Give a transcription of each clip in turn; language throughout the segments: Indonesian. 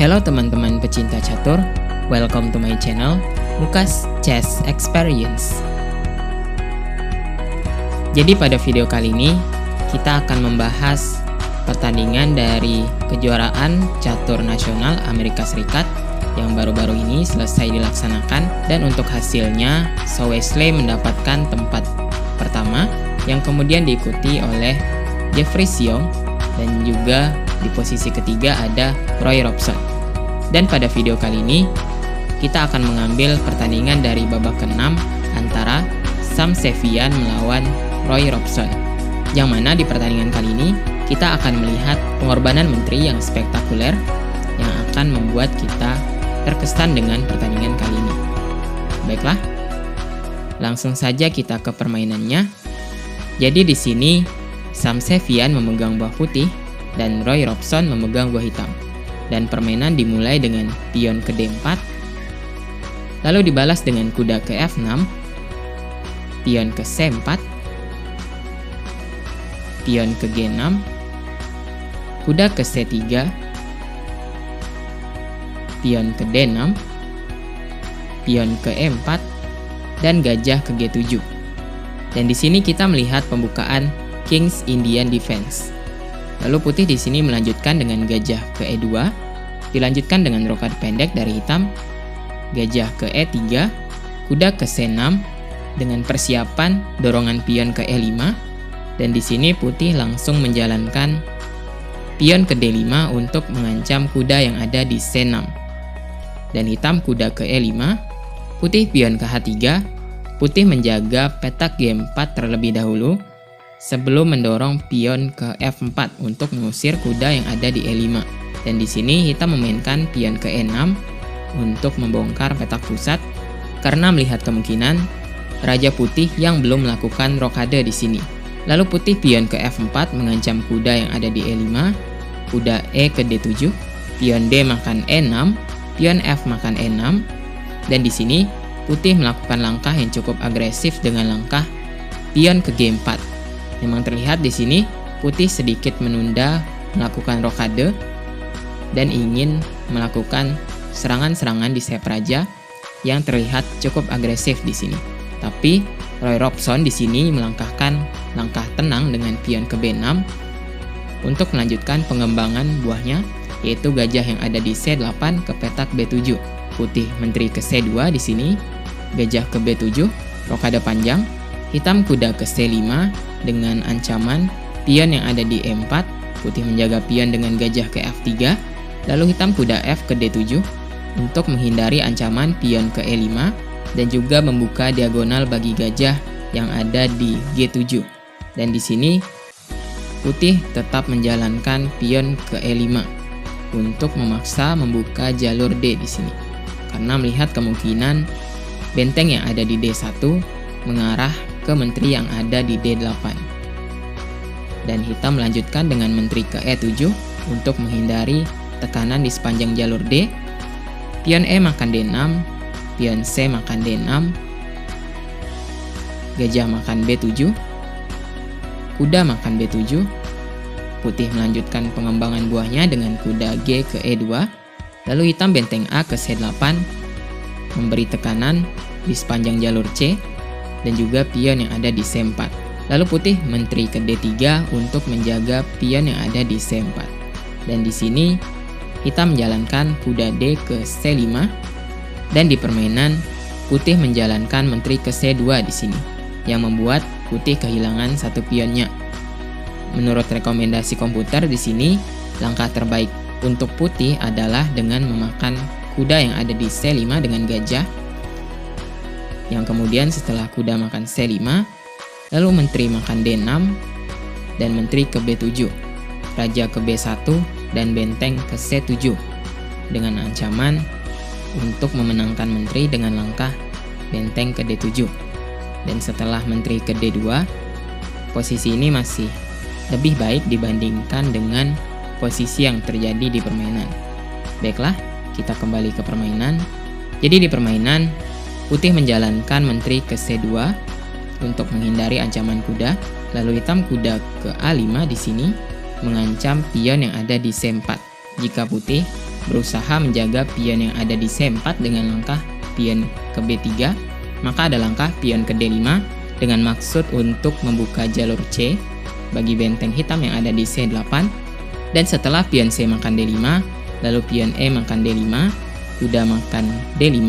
Halo teman-teman pecinta catur, welcome to my channel, Mukas Chess Experience. Jadi pada video kali ini, kita akan membahas pertandingan dari kejuaraan catur nasional Amerika Serikat yang baru-baru ini selesai dilaksanakan, dan untuk hasilnya, Zhou Wesley mendapatkan tempat pertama yang kemudian diikuti oleh Jeffrey Xiong, dan juga di posisi ketiga ada Roy Robson. Dan pada video kali ini kita akan mengambil pertandingan dari babak ke-6 antara Sam Sevian melawan Roy Robson, yang mana di pertandingan kali ini kita akan melihat pengorbanan menteri yang spektakuler yang akan membuat kita terkesan dengan pertandingan kali ini. Baiklah, langsung saja kita ke permainannya. Jadi di sini Sam Sevian memegang buah putih dan Roy Robson memegang buah hitam. Dan permainan dimulai dengan pion ke D4, lalu dibalas dengan kuda ke F6, pion ke C4, pion ke G6, kuda ke C3, pion ke D6, pion ke E4, dan gajah ke G7. Dan di sini kita melihat pembukaan King's Indian Defense. Lalu putih di sini melanjutkan dengan gajah ke E2, dilanjutkan dengan rokade pendek dari hitam, gajah ke E3, kuda ke C6 dengan persiapan dorongan pion ke E5, dan di sini putih langsung menjalankan pion ke D5 untuk mengancam kuda yang ada di C6. Dan hitam kuda ke E5, putih pion ke H3, putih menjaga petak G4 terlebih dahulu sebelum mendorong pion ke F4 untuk mengusir kuda yang ada di E5. Dan di sini hitam memainkan pion ke E6 untuk membongkar petak pusat karena melihat kemungkinan raja putih yang belum melakukan rokade di sini. Lalu putih pion ke F4 mengancam kuda yang ada di E5, kuda E ke D7, pion D makan E6, pion F makan E6, dan di sini putih melakukan langkah yang cukup agresif dengan langkah pion ke G4. Memang terlihat di sini putih sedikit menunda melakukan rokade dan ingin melakukan serangan-serangan di sayap raja yang terlihat cukup agresif di sini. Tapi Roy Robson di sini melangkahkan langkah tenang dengan pion ke B6 untuk melanjutkan pengembangan buahnya, yaitu gajah yang ada di C8 ke petak B7. Putih menteri ke C2 di sini, gajah ke B7, rokade panjang, hitam kuda ke C5 dengan ancaman pion yang ada di E4, putih menjaga pion dengan gajah ke F3, lalu hitam kuda F ke D7 untuk menghindari ancaman pion ke E5 dan juga membuka diagonal bagi gajah yang ada di G7. Dan di sini putih tetap menjalankan pion ke E5 untuk memaksa membuka jalur D di sini karena melihat kemungkinan benteng yang ada di D1 mengarah ke menteri yang ada di D8. Dan hitam melanjutkan dengan menteri ke E7 untuk menghindari tekanan di sepanjang jalur D. Pion E makan D6, pion C makan D6, gajah makan B7, kuda makan B7, putih melanjutkan pengembangan buahnya dengan kuda G ke E2, lalu hitam benteng A ke C8, memberi tekanan di sepanjang jalur C, dan juga pion yang ada di C4. Lalu putih menteri ke D3 untuk menjaga pion yang ada di C4. Dan di sini hitam menjalankan kuda D ke C5, dan di permainan putih menjalankan menteri ke C2 di sini yang membuat putih kehilangan satu pionnya. Menurut rekomendasi komputer di sini, langkah terbaik untuk putih adalah dengan memakan kuda yang ada di C5 dengan gajah, yang kemudian setelah kuda makan C5, lalu menteri makan D6, dan menteri ke B7, raja ke B1, dan benteng ke C7, dengan ancaman untuk memenangkan menteri dengan langkah benteng ke D7. Dan setelah menteri ke D2, posisi ini masih lebih baik dibandingkan dengan posisi yang terjadi di permainan. Baiklah, kita kembali ke permainan. Jadi di permainan, putih menjalankan menteri ke C2 untuk menghindari ancaman kuda, lalu hitam kuda ke A5 di sini mengancam pion yang ada di C4. Jika putih berusaha menjaga pion yang ada di C4 dengan langkah pion ke B3, maka ada langkah pion ke D5 dengan maksud untuk membuka jalur C bagi benteng hitam yang ada di C8. Dan setelah pion C makan D5, lalu pion E makan D5, kuda makan D5,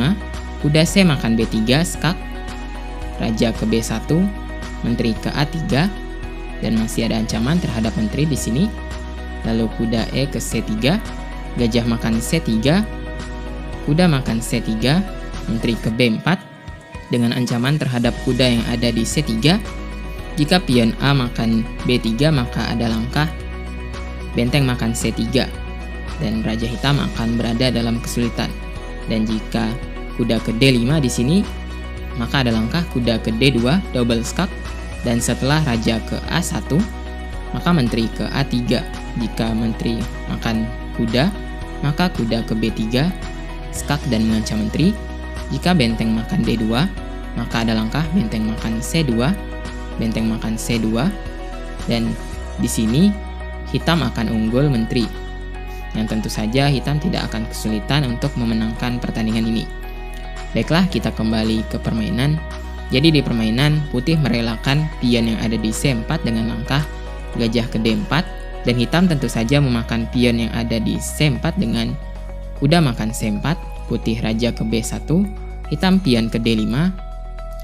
kuda C makan B3, skak, raja ke B1, menteri ke A3, dan masih ada ancaman terhadap menteri di sini. Lalu kuda E ke C3, gajah makan C3, kuda makan C3, menteri ke B4 dengan ancaman terhadap kuda yang ada di C3. Jika pion A makan B3, maka ada langkah benteng makan C3 dan raja hitam akan berada dalam kesulitan. Dan jika kuda ke D5 di sini, maka ada langkah kuda ke D2 double skak, dan setelah raja ke A1, maka menteri ke A3. Jika menteri makan kuda, maka kuda ke B3 skak dan mengancam menteri. Jika benteng makan D2, maka ada langkah benteng makan C2, benteng makan C2, dan di sini hitam akan unggul menteri. Yang tentu saja hitam tidak akan kesulitan untuk memenangkan pertandingan ini. Baiklah, kita kembali ke permainan. Jadi di permainan, putih merelakan pion yang ada di C4 dengan langkah gajah ke D4, dan hitam tentu saja memakan pion yang ada di C4 dengan kuda makan C4, putih raja ke B1, hitam pion ke D5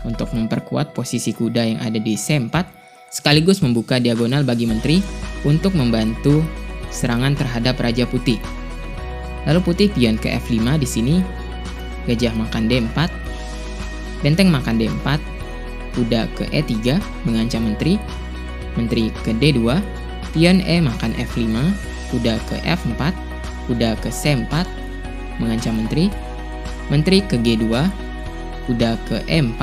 untuk memperkuat posisi kuda yang ada di C4, sekaligus membuka diagonal bagi menteri untuk membantu serangan terhadap raja putih. Lalu putih pion ke F5 di sini, gajah makan D4, benteng makan D4, kuda ke E3 mengancam menteri, menteri ke D2, pion E makan F5, kuda ke F4, kuda ke C4 mengancam menteri, menteri ke G2, kuda ke E4,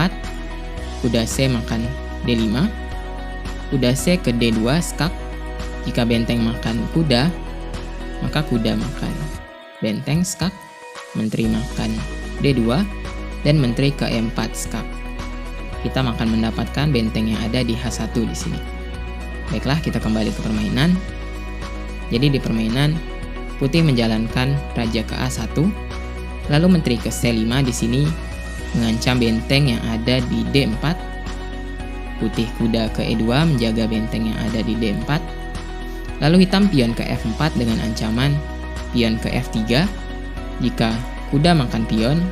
kuda C makan D5, kuda C ke D2 skak. Jika benteng makan kuda, maka kuda makan benteng skak, menteri makan D2, dan menteri ke E4 skak. Kita akan mendapatkan benteng yang ada di H1 di sini. Baiklah, kita kembali ke permainan. Jadi di permainan, putih menjalankan raja ke A1, lalu menteri ke C5 di sini mengancam benteng yang ada di D4. Putih kuda ke E2 menjaga benteng yang ada di D4. Lalu hitam pion ke F4 dengan ancaman pion ke F3. Jika kuda makan pion,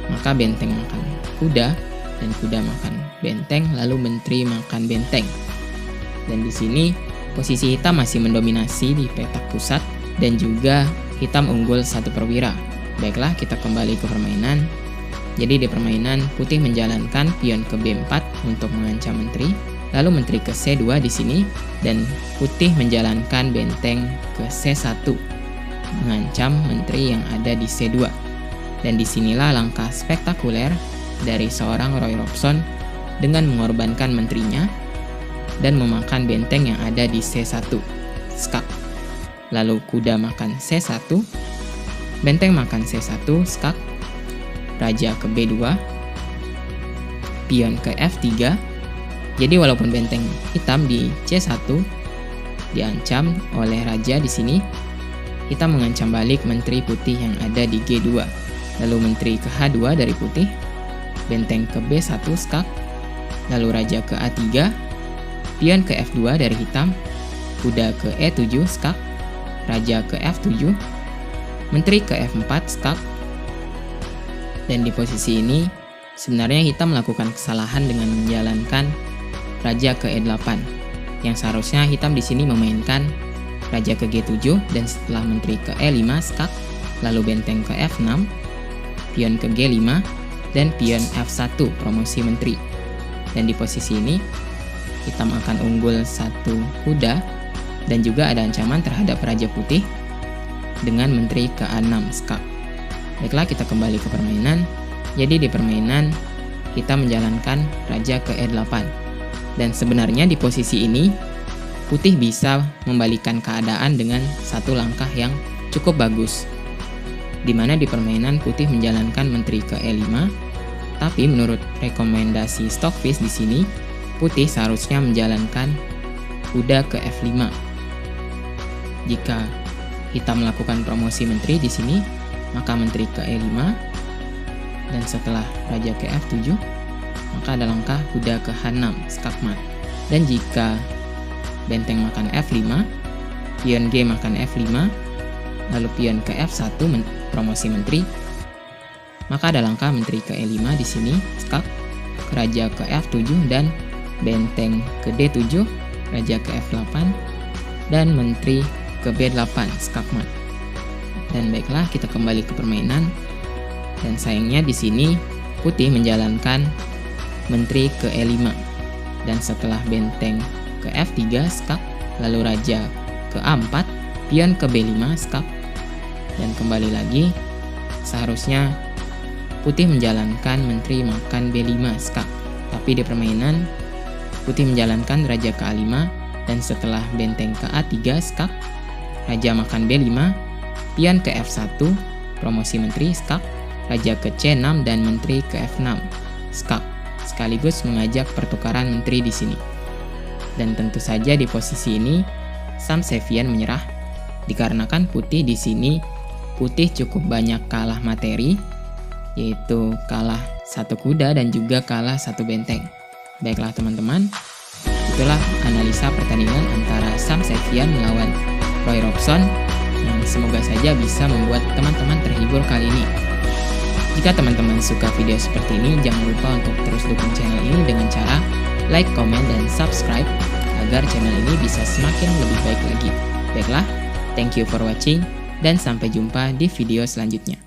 maka benteng makan kuda, dan kuda makan benteng, lalu menteri makan benteng. Dan di sini posisi hitam masih mendominasi di petak pusat, dan juga hitam unggul 1 perwira. Baiklah, kita kembali ke permainan. Jadi di permainan, putih menjalankan pion ke B4 untuk mengancam menteri, lalu menteri ke C2 di sini, dan putih menjalankan benteng ke C1 mengancam menteri yang ada di C2. Dan disinilah langkah spektakuler dari seorang Roy Robson dengan mengorbankan menterinya dan memakan benteng yang ada di C1 skak. Lalu kuda makan C1, benteng makan C1 skak, raja ke B2, pion ke F3. Jadi walaupun benteng hitam di C1 diancam oleh raja di sini, hitam mengancam balik menteri putih yang ada di G2. Lalu menteri ke H2 dari putih, benteng ke B1 skak, lalu raja ke A3, pion ke F2 dari hitam, kuda ke E7 skak, raja ke F7, menteri ke F4 skak. Dan di posisi ini sebenarnya hitam melakukan kesalahan dengan menjalankan raja ke E8, yang seharusnya hitam di sini memainkan raja ke G7 dan setelah menteri ke E5 skak, lalu benteng ke F6, pion ke G5, dan pion F1 promosi menteri. Dan di posisi ini hitam akan unggul 1 kuda, dan juga ada ancaman terhadap raja putih dengan menteri ke A6 skak. Baiklah, kita kembali ke permainan. Jadi di permainan kita menjalankan raja ke E8. Dan sebenarnya di posisi ini putih bisa membalikan keadaan dengan 1 langkah yang cukup bagus, di mana di permainan putih menjalankan menteri ke E5, tapi menurut rekomendasi Stockfish di sini putih seharusnya menjalankan kuda ke F5. Jika kita melakukan promosi menteri di sini, maka menteri ke E5, dan setelah raja ke F7, maka ada langkah kuda ke H6, skakmat. Dan jika benteng makan F5, pion G makan F5, lalu pion ke F1 promosi menteri, maka ada langkah menteri ke E5 di sini, skak, raja ke F7 dan benteng ke D7, raja ke F8 dan menteri ke B8, skakmat. Dan baiklah, kita kembali ke permainan. Dan sayangnya di sini putih menjalankan menteri ke E5. Dan setelah benteng ke F3, skak, lalu raja ke A4, pion ke B5, skak. Dan kembali lagi, seharusnya putih menjalankan menteri makan B5, skak. Tapi di permainan, putih menjalankan raja ke A5, dan setelah benteng ke A3, skak, raja makan B5, pion ke F1, promosi menteri, skak, raja ke C6 dan menteri ke F6, skak, sekaligus mengajak pertukaran menteri di sini. Dan tentu saja di posisi ini, Samsevian menyerah, dikarenakan putih di sini, putih cukup banyak kalah materi, yaitu kalah satu kuda dan juga kalah satu benteng. Baiklah teman-teman, itulah analisa pertandingan antara Samsevian melawan Roy Robson yang semoga saja bisa membuat teman-teman terhibur kali ini. Jika teman-teman suka video seperti ini, jangan lupa untuk terus dukung channel ini dengan cara like, komen, dan subscribe agar channel ini bisa semakin lebih baik lagi. Baiklah, thank you for watching dan sampai jumpa di video selanjutnya.